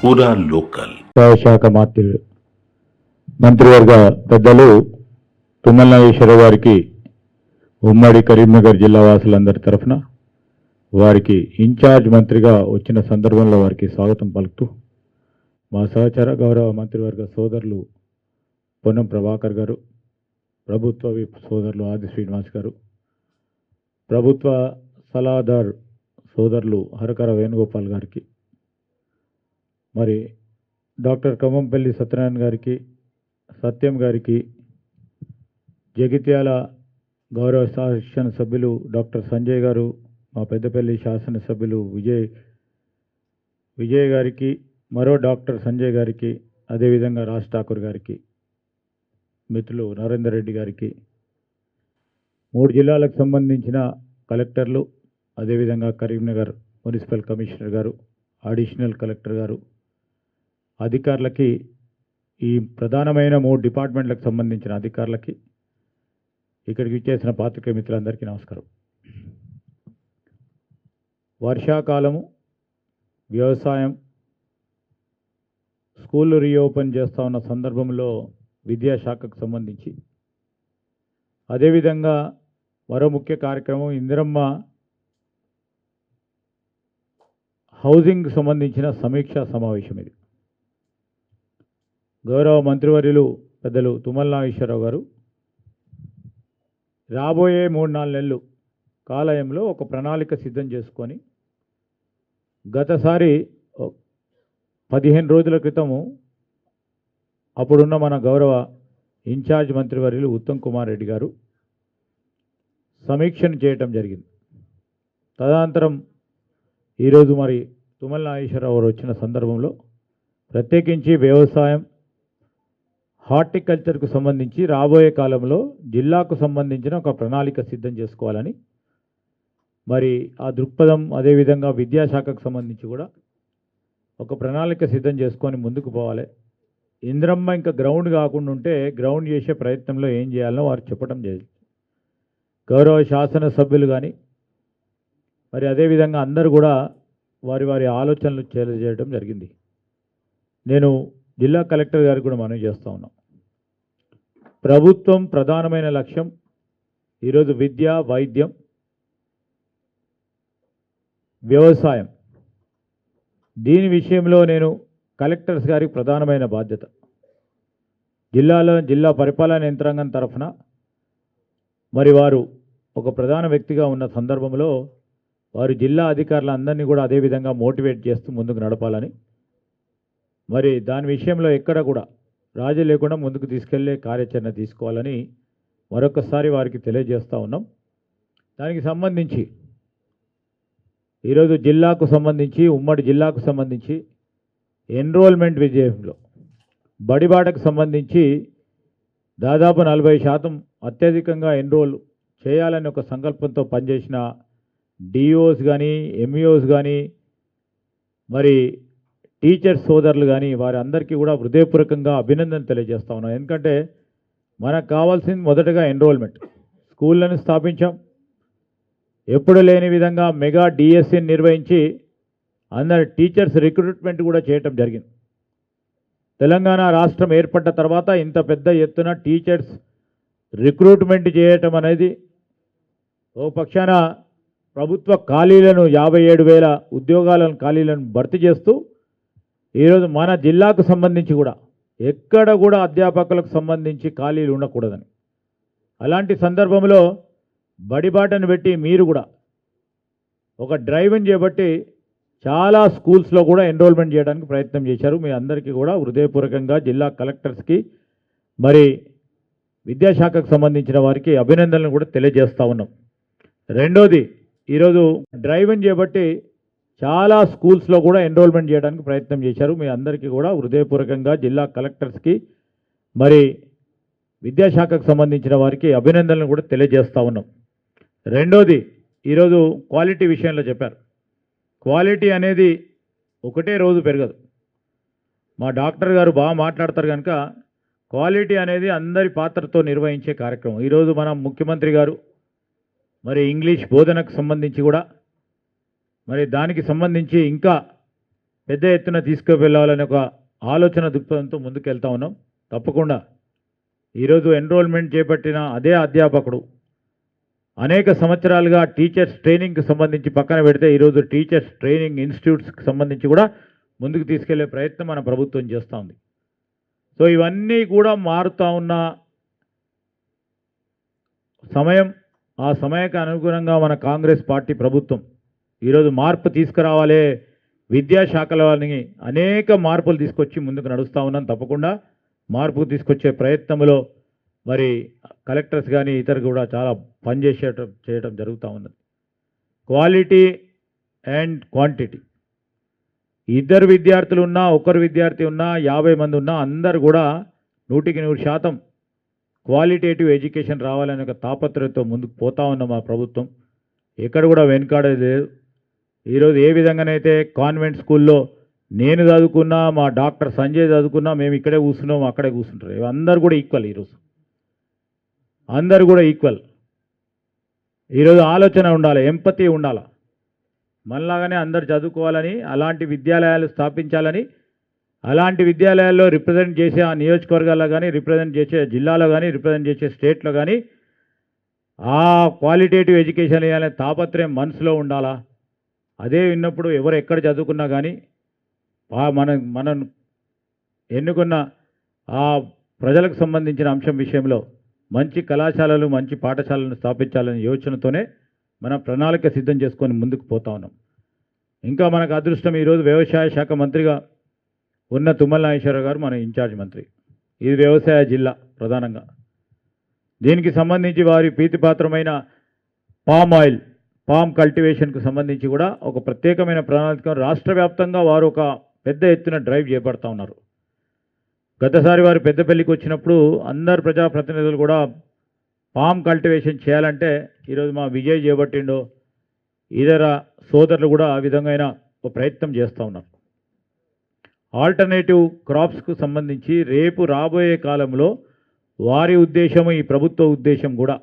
పూరా లోకల్ శాఖ మంత్రివర్గ పెద్దలు తుమ్మల నాగేశ్వరరావు గారికి ఉమ్మడి కరీంనగర్ జిల్లా వాసులందరి తరఫున వారికి ఇన్ఛార్జ్ మంత్రిగా వచ్చిన సందర్భంలో వారికి స్వాగతం పలుకుతూ మా సహచర గౌరవ మంత్రివర్గ సోదరులు పొన్నం ప్రభాకర్ గారు, ప్రభుత్వ విప్ సోదరులు ఆది శ్రీనివాస్ గారు, ప్రభుత్వ సలహాదారు సోదరులు హరకర వేణుగోపాల్ గారికి, మరి డాక్టర్ కమ్మంపల్లి సత్యనారాయణ గారికి, సత్యం గారికి, జగిత్యాల గౌరవ శాసన సభ్యులు డాక్టర్ సంజయ్ గారు, మా పెద్దపల్లి శాసనసభ్యులు విజయ్ గారికి, మరో డాక్టర్ సంజయ్ గారికి, అదేవిధంగా రాజ్ ఠాకూర్ గారికి, మిత్రులు నరేందర్ రెడ్డి గారికి, 3 జిల్లాలకు సంబంధించిన కలెక్టర్లు, అదేవిధంగా కరీంనగర్ మున్సిపల్ కమిషనర్ గారు, అడిషనల్ కలెక్టర్ గారు, అధికారులకి, ఈ ప్రధానమైన 3 డిపార్ట్మెంట్లకు సంబంధించిన అధికారులకి, ఇక్కడికి ఇచ్చేసిన పాత్రికేయ మిత్రులందరికీ నమస్కారం. వర్షాకాలము, వ్యవసాయం, స్కూళ్ళు రీఓపెన్ చేస్తూ ఉన్న సందర్భంలో విద్యాశాఖకు సంబంధించి, అదేవిధంగా మరో ముఖ్య కార్యక్రమం ఇందిరమ్మ హౌసింగ్కి సంబంధించిన సమీక్షా సమావేశం. ఇది గౌరవ మంత్రివర్యులు పెద్దలు తుమ్మల నాగేశ్వరరావు గారు రాబోయే 3-4 నెలలు కాలయంలో ఒక ప్రణాళిక సిద్ధం చేసుకొని, గతసారి 15 రోజుల క్రితము అప్పుడున్న మన గౌరవ ఇన్ఛార్జ్ మంత్రివర్యులు ఉత్తమ్ కుమార్ రెడ్డి గారు సమీక్షను చేయటం జరిగింది. తదనంతరం ఈరోజు మరి తుమ్మల నాగేశ్వరరావు గారు వచ్చిన సందర్భంలో ప్రత్యేకించి వ్యవసాయం, హార్టికల్చర్కు సంబంధించి రాబోయే కాలంలో జిల్లాకు సంబంధించిన ఒక ప్రణాళిక సిద్ధం చేసుకోవాలని, మరి ఆ దృక్పథం, అదేవిధంగా విద్యాశాఖకు సంబంధించి కూడా ఒక ప్రణాళిక సిద్ధం చేసుకొని ముందుకు పోవాలి. ఇంద్రమ్మ ఇంకా గ్రౌండ్ కాకుండా ఉంటే గ్రౌండ్ చేసే ప్రయత్నంలో ఏం చేయాలనో వారు చెప్పడం జరిగింది. గౌరవ శాసనసభ్యులు కానీ, మరి అదేవిధంగా అందరూ కూడా వారి వారి ఆలోచనలు తెలియజేయడం జరిగింది. నేను జిల్లా కలెక్టర్ గారికి కూడా మనవి చేస్తూ ఉన్నాం. ప్రభుత్వం ప్రధానమైన లక్ష్యం ఈరోజు విద్య, వైద్యం, వ్యవసాయం. దీని విషయంలో నేను కలెక్టర్స్ గారికి ప్రధానమైన బాధ్యత, జిల్లా పరిపాలన యంత్రాంగం తరఫున మరి వారు ఒక ప్రధాన వ్యక్తిగా ఉన్న సందర్భంలో వారు జిల్లా అధికారులందరినీ కూడా అదేవిధంగా మోటివేట్ చేస్తూ ముందుకు నడపాలని, మరి దాని విషయంలో ఎక్కడ కూడా రాజీ లేకుండా ముందుకు తీసుకెళ్లే కార్యాచరణ తీసుకోవాలని మరొకసారి వారికి తెలియజేస్తూ ఉన్నాం. దానికి సంబంధించి ఈరోజు జిల్లాకు సంబంధించి, ఉమ్మడి జిల్లాకు సంబంధించి ఎన్రోల్మెంట్ విజయంలో బడిబాటకు సంబంధించి దాదాపు 40% అత్యధికంగా ఎన్రోల్ చేయాలని ఒక సంకల్పంతో పనిచేసిన డిఓస్ కానీ, ఎంఈఓస్ కానీ, మరి టీచర్స్ సోదరులు కానీ, వారి అందరికీ కూడా హృదయపూర్వకంగా అభినందన తెలియజేస్తా ఉన్నాం. ఎందుకంటే మనకు కావాల్సింది మొదటగా ఎన్రోల్మెంట్. స్కూళ్ళను స్థాపించాం, ఎప్పుడు లేని విధంగా మెగా డిఎస్సిని నిర్వహించి అందరి టీచర్స్ రిక్రూట్మెంట్ కూడా చేయటం జరిగింది. తెలంగాణ రాష్ట్రం ఏర్పడ్డ తర్వాత ఇంత పెద్ద ఎత్తున టీచర్స్ రిక్రూట్మెంట్ చేయటం అనేది, ఓ పక్షాన ప్రభుత్వ ఖాళీలను 57,000 ఉద్యోగాలను ఖాళీలను భర్తీ చేస్తూ ఈరోజు మన జిల్లాకు సంబంధించి కూడా ఎక్కడ కూడా అధ్యాపకులకు సంబంధించి ఖాళీలు ఉండకూడదని, అలాంటి సందర్భంలో బడిబాటను పెట్టి మీరు కూడా ఒక డ్రైవ్ని చేపట్టి చాలా స్కూల్స్లో కూడా ఎన్రోల్మెంట్ చేయడానికి ప్రయత్నం చేశారు. మీ అందరికీ కూడా హృదయపూర్వకంగా జిల్లా కలెక్టర్స్కి, మరి విద్యాశాఖకు సంబంధించిన వారికి అభినందనలు కూడా తెలియజేస్తూ ఉన్నాం. రెండోది, ఈరోజు డ్రైవ్ని చేపట్టి చాలా స్కూల్స్లో కూడా ఎన్రోల్మెంట్ చేయడానికి ప్రయత్నం చేశారు. మీ అందరికీ కూడా హృదయపూర్వకంగా జిల్లా కలెక్టర్స్కి, మరి విద్యాశాఖకు సంబంధించిన వారికి అభినందనలు కూడా తెలియజేస్తూ ఉన్నాం. రెండోది, ఈరోజు క్వాలిటీ విషయంలో చెప్పారు. క్వాలిటీ అనేది ఒకటే రోజు పెరగదు. మా డాక్టర్ గారు బాగా మాట్లాడతారు కనుక క్వాలిటీ అనేది అందరి పాత్రతో నిర్వహించే కార్యక్రమం. ఈరోజు మన ముఖ్యమంత్రి గారు మరి ఇంగ్లీష్ బోధనకు సంబంధించి కూడా మరి దానికి సంబంధించి ఇంకా పెద్ద ఎత్తున తీసుకువెళ్ళాలనే ఒక ఆలోచన దృక్పథంతో ముందుకెళ్తా ఉన్నాం. తప్పకుండా ఈరోజు ఎన్రోల్మెంట్ చేపట్టిన అదే అధ్యాపకుడు అనేక సంవత్సరాలుగా టీచర్స్ ట్రైనింగ్కి సంబంధించి పక్కన పెడితే ఈరోజు టీచర్స్ ట్రైనింగ్ ఇన్స్టిట్యూట్స్కి సంబంధించి కూడా ముందుకు తీసుకెళ్లే ప్రయత్నం మన ప్రభుత్వం చేస్తూ ఉంది. సో ఇవన్నీ కూడా మారుతూ ఉన్న సమయం, ఆ సమయానికి అనుగుణంగా మన కాంగ్రెస్ పార్టీ ప్రభుత్వం ఈరోజు మార్పు తీసుకురావాలి, విద్యాశాఖలోని అనేక మార్పులు తీసుకొచ్చి ముందుకు నడుస్తూ ఉన్నాం. తప్పకుండా మార్పు తీసుకొచ్చే ప్రయత్నంలో మరి కలెక్టర్స్ కానీ ఇతరు కూడా చాలా చేయడం జరుగుతూ ఉన్నది. క్వాలిటీ అండ్ క్వాంటిటీ, ఇద్దరు విద్యార్థులు ఉన్నా, ఒకరు విద్యార్థి ఉన్నా, 50 మంది ఉన్నా అందరు కూడా 100% క్వాలిటేటివ్ ఎడ్యుకేషన్ రావాలనే ఒక తాపత్రయంతో ముందుకు పోతా ఉన్న మా ప్రభుత్వం ఎక్కడ కూడా వెనుకాడేది లేదు. ఈరోజు ఏ విధంగానైతే కాన్వెంట్ స్కూల్లో నేను చదువుకున్నా, మా డాక్టర్ సంజయ్ చదువుకున్నా, మేము ఇక్కడే కూర్చున్నాం, అక్కడే కూర్చుంటారు. అందరు కూడా ఈక్వల్. ఈరోజు అందరు కూడా ఈక్వల్. ఈరోజు ఆలోచన ఉండాలి, ఎంపతి ఉండాలి. మనలాగానే అందరు చదువుకోవాలని, అలాంటి విద్యాలయాలు స్థాపించాలని, అలాంటి విద్యాలయాల్లో రిప్రజెంట్ చేసే ఆ నియోజకవర్గాల్లో కానీ, రిప్రజెంట్ చేసే జిల్లాలో కానీ, రిప్రజెంట్ చేసే స్టేట్లో కానీ ఆ క్వాలిటేటివ్ ఎడ్యుకేషన్ ఇవ్వాలనే తాపత్రయం మనసులో ఉండాలా. అదే విన్నప్పుడు ఎవరు ఎక్కడ చదువుకున్నా కానీ మనం ఎన్నుకున్న ఆ ప్రజలకు సంబంధించిన అంశం విషయంలో మంచి కళాశాలలు, మంచి పాఠశాలను స్థాపించాలనే యోచనతోనే మనం ప్రణాళిక సిద్ధం చేసుకొని ముందుకు పోతా ఉన్నాం. ఇంకా మనకు అదృష్టం, ఈరోజు వ్యవసాయ శాఖ మంత్రిగా ఉన్న తుమ్మల నాగేశ్వరరావు గారు మన ఇన్ఛార్జ్ మంత్రి. ఇది వ్యవసాయ జిల్లా ప్రధానంగా. దీనికి సంబంధించి వారి ప్రీతిపాత్రమైన పామ్ కల్టివేషన్కు సంబంధించి కూడా ఒక ప్రత్యేకమైన ప్రణాళిక రాష్ట్ర వ్యాప్తంగా వారు ఒక పెద్ద ఎత్తున డ్రైవ్ చేపడతా ఉన్నారు. గతసారి వారు పెద్దపల్లికి వచ్చినప్పుడు అందరు ప్రజాప్రతినిధులు కూడా పామ్ కల్టివేషన్ చేయాలంటే ఈరోజు మా విజయ్ చేపట్టిండో ఇతర సోదరులు కూడా ఆ విధంగా ఒక ప్రయత్నం చేస్తూ ఉన్నారు. ఆల్టర్నేటివ్ క్రాప్స్కు సంబంధించి రేపు రాబోయే కాలంలో వారి ఉద్దేశం, ఈ ప్రభుత్వ ఉద్దేశం కూడా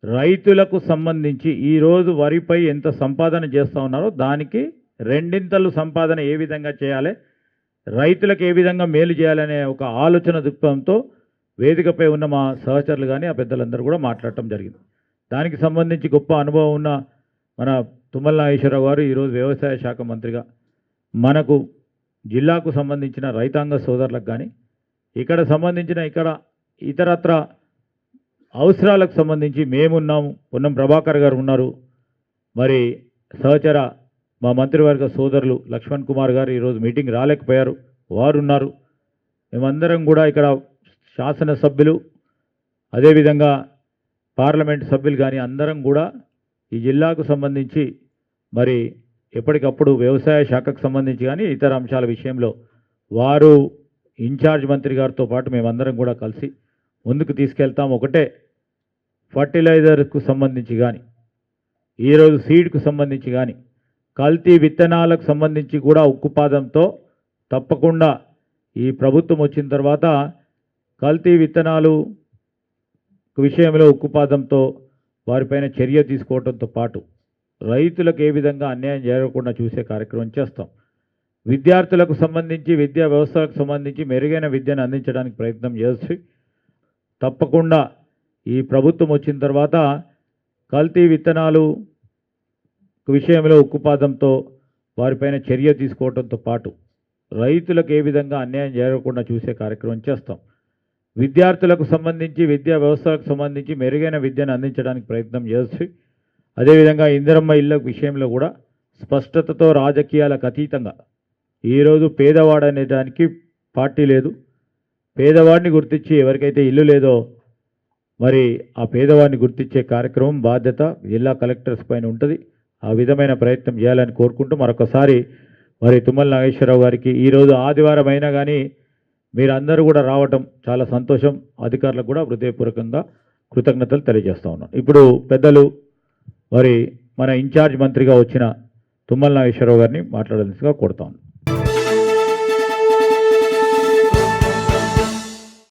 రైతులకు సంబంధించి ఈరోజు వరిపై ఎంత సంపాదన చేస్తూ ఉన్నారో దానికి రెండింతలు సంపాదన ఏ విధంగా చేయాలి, రైతులకు ఏ విధంగా మేలు చేయాలనే ఒక ఆలోచన దృక్పథంతో వేదికపై ఉన్న మా సహచరులు కానీ ఆ పెద్దలందరూ కూడా మాట్లాడటం జరిగింది. దానికి సంబంధించి గొప్ప అనుభవం ఉన్న మన తుమ్మల నాగేశ్వరరావు గారు ఈరోజు వ్యవసాయ శాఖ మంత్రిగా మనకు జిల్లాకు సంబంధించిన రైతాంగ సోదరులకు కానీ ఇక్కడ సంబంధించిన ఇతరత్ర అవసరాలకు సంబంధించి మేమున్నాము, పొన్నం ప్రభాకర్ గారు ఉన్నారు, మరి సహచర మా మంత్రివర్గ సోదరులు లక్ష్మణ్ కుమార్ గారు ఈరోజు మీటింగ్ రాలేకపోయారు, వారు ఉన్నారు. మేమందరం కూడా ఇక్కడ శాసనసభ్యులు, అదేవిధంగా పార్లమెంట్ సభ్యులు కానీ అందరం కూడా ఈ జిల్లాకు సంబంధించి మరి ఎప్పటికప్పుడు వ్యవసాయ శాఖకు సంబంధించి కానీ ఇతర అంశాల విషయంలో వారు ఇన్ఛార్జ్ మంత్రి గారితో పాటు మేమందరం కూడా కలిసి ముందుకు తీసుకెళ్తాం. ఒకటే ఫర్టిలైజర్కు సంబంధించి కానీ, ఈరోజు సీడ్కు సంబంధించి కానీ, కల్తీ విత్తనాలకు సంబంధించి కూడా ఉక్కుపాదంతో తప్పకుండా ఈ ప్రభుత్వం వచ్చిన తర్వాత కల్తీ విత్తనాలు విషయంలో ఉక్కుపాదంతో వారిపైన చర్య తీసుకోవడంతో పాటు రైతులకు ఏ విధంగా అన్యాయం జరగకుండా చూసే కార్యక్రమం చేస్తాం. విద్యార్థులకు సంబంధించి, విద్యా వ్యవస్థలకు సంబంధించి మెరుగైన విద్యను అందించడానికి ప్రయత్నం చేసి తప్పకుండా ఈ ప్రభుత్వం వచ్చిన తర్వాత కల్తీ విత్తనాలు విషయంలో ఉక్కుపాదంతో వారిపైన చర్య తీసుకోవడంతో పాటు రైతులకు ఏ విధంగా అన్యాయం జరగకుండా చూసే కార్యక్రమం చేస్తాం. విద్యార్థులకు సంబంధించి, విద్యా వ్యవస్థలకు సంబంధించి మెరుగైన విద్యను అందించడానికి ప్రయత్నం చేసి అదేవిధంగా ఇందిరమ్మ ఇళ్ళ విషయంలో కూడా స్పష్టతతో రాజకీయాలకు అతీతంగా ఈరోజు పేదవాడు దానికి పార్టీ లేదు. పేదవాడిని గుర్తించి ఎవరికైతే ఇల్లు లేదో మరి ఆ పేదవాడిని గుర్తించే కార్యక్రమం బాధ్యత జిల్లా కలెక్టర్స్ పైన ఉంటుంది. ఆ విధమైన ప్రయత్నం చేయాలని కోరుకుంటూ మరొకసారి మరి తుమ్మల నాగేశ్వరరావు గారికి ఈరోజు ఆదివారం అయినా కానీ మీరందరూ కూడా రావటం చాలా సంతోషం. అధికారులకు కూడా హృదయపూర్వకంగా కృతజ్ఞతలు తెలియజేస్తా ఉన్నాను. ఇప్పుడు పెద్దలు మరి మన ఇన్ఛార్జ్ మంత్రిగా వచ్చిన తుమ్మల నాగేశ్వరరావు గారిని మాట్లాడాల్సిందిగా కోరుతా ఉన్నాను.